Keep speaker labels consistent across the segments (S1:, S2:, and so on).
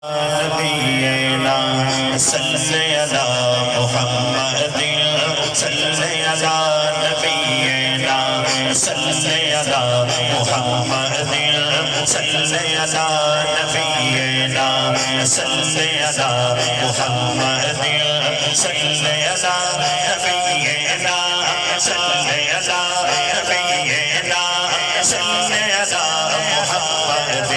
S1: نبینا صلی علی محمد صلی علی نبینا صلی علی محمد صلی علی نبینا صلی علی محمد صلی علی نبینا صلی علی نبینا صلی علی محمد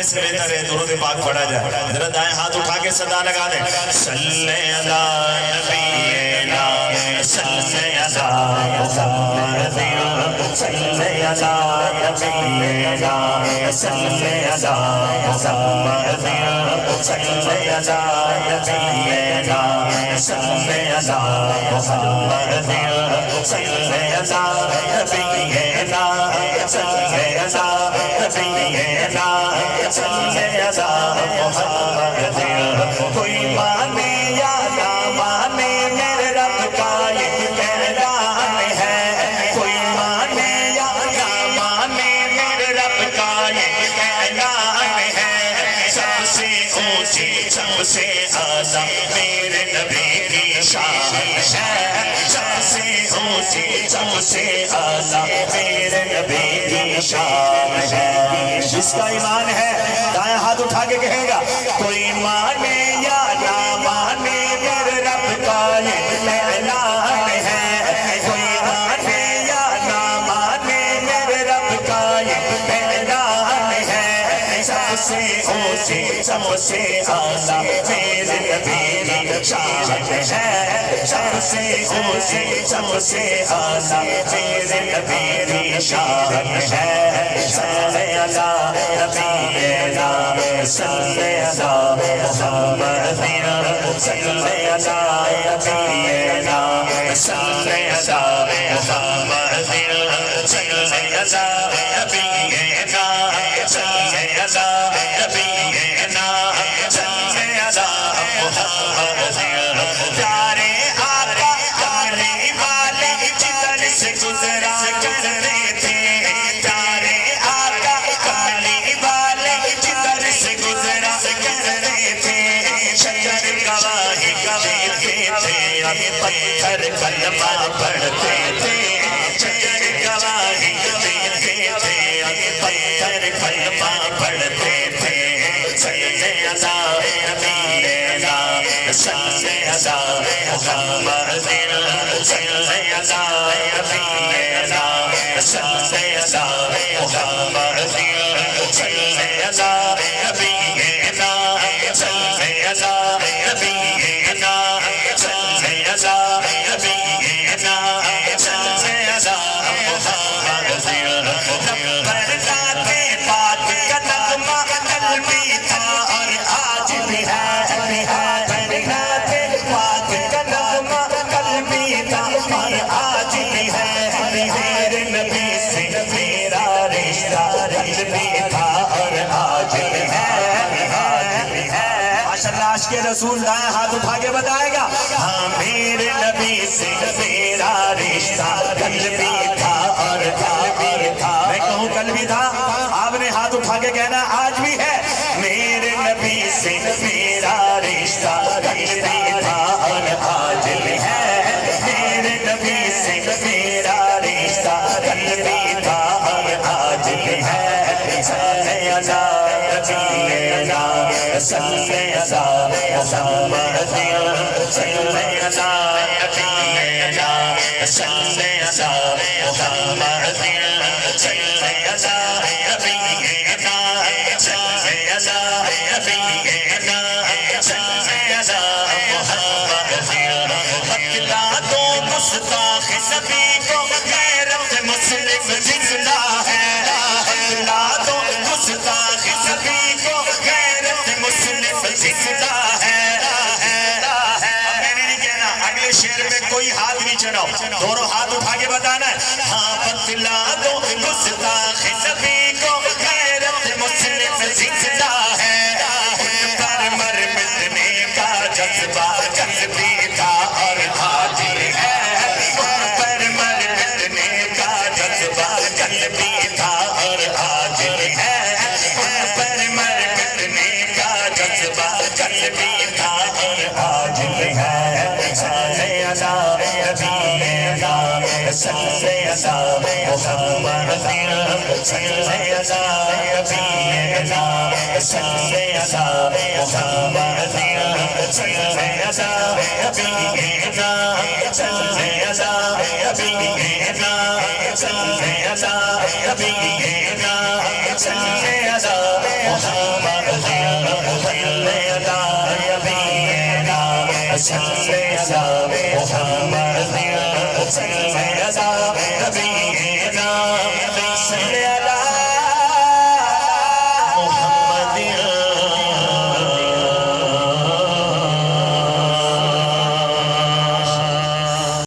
S1: سے بہتر ہے درود پاک پڑھا جائے. ذرا دائیں ہاتھ اٹھا کے صدا لگا دیں. صلی علی نبینا صلی علی محمد صلی علی نبینا صلی علی محمد صلی علی نبینا صلی علی محمد صلی علی نبینا صلی علی محمد. کوئی مانے یا نہ مانے میرے رب کا یہ اعلان ہے. کوئی مانے یا نہ مانے میرے رب کا یہ اعلان ہے. سب سے اونچی سب سے اعلیٰ میرے نبی کی شان ہے. سب سے اونچی سب سے اعلیٰ میرے نبی کی شان ہے. جس کا ایمان ہے دائیں ہاتھ اٹھا کے کہے گا کوئی مانے یا نہ مانے میرے رب کا یہ اعلان ہے. کوئی مانے یا نہ مانے میرے رب کا یہ اعلان ہے. سب سے اونچی سب سے اعلیٰ میرے نبی کی شان ہے. سب سے اونچی سب سے اعلیٰ میرے نبی کی شان ہے. صلی علی نبینا صلی علی محمد صلی علی نبینا صلی علی محمد صلی علی نبینا صلی علی نبینا صلی علی محمد. پیارے آقا کملی والے جدھر سے گزرا کرتے تھے. پیارے آقا کملی والے جدھر سے گزرا کرتے تھے. شجر گواہی دیتے تھے پتھر کلمہ پڑھتے تھے. شجر گواہی دیتے تھے پتھر کلمہ پڑھتے تھے. صلی علی نبینا صلی علی محمد صلی علی نبینا صلی علی محمد صلی علی نبینا صلی علی نبینا صلی علی نبینا صلی علی محمد. برکات پاک کا نغمہ قلبی تھا اور آج بھی ہے. برکات پاک کا نغمہ قلبی تھا اور آج بھی ہے. میرے نبی سے میرا رشتہ قلبی تھا اور آج بھی ہے. ماشاءاللہ عاشق رسول دائیں ہاتھ اٹھا کے بتائے گا ہاں میرے نبی سے میرا رشتہ قلبی تھا اور قلبی تھا. میں کہوں قلبی تھا آپ نے ہاتھ اٹھا کے کہنا آج بھی ہے. میرے نبی سے میرا رشتہ قلبی تھا اور آج بھی ہے. میرے نبی سے میرا رشتہ قلبی تھا اور آج بھی ہے. صلی علی نبینا صلی علی محمد صلی علی نبینا صلی علی محمد صلی علی نبینا صلی علی نبینا صلی علی محمد. بتلا دو مصطفی نبی کو غیرت مسلم زندہ ہے. بتلا دو مصطفی نبی کو غیرت مسلم زندہ ہے. میں نے نہیں کہنا اگلے شعر میں کوئی ہاتھ نہیں چڑھاؤ دونوں ہاتھ اٹھا کے بتانا ہے ہاں بتلا دو مصطفی نبی کو غیرت مسلم زندہ ہے. ان پر مر مٹنے کا جذبہ قلبی تھا اور آج بھی ہے. ان پر مر مٹنے کا جذبہ قلبی تھا اور آج بھی ہے. بھی تھا اور آج بھی ہے صلی اللہ نبینا صلی اللہ محمد صلی اللہ نبینا صلی اللہ محمد صلی اللہ نبینا صلی اللہ نبینا صلی اللہ نبینا صلی اللہ محمد صلی اللہ نبینا صلی اللہ محمد صلی اللہ نبینا صلی اللہ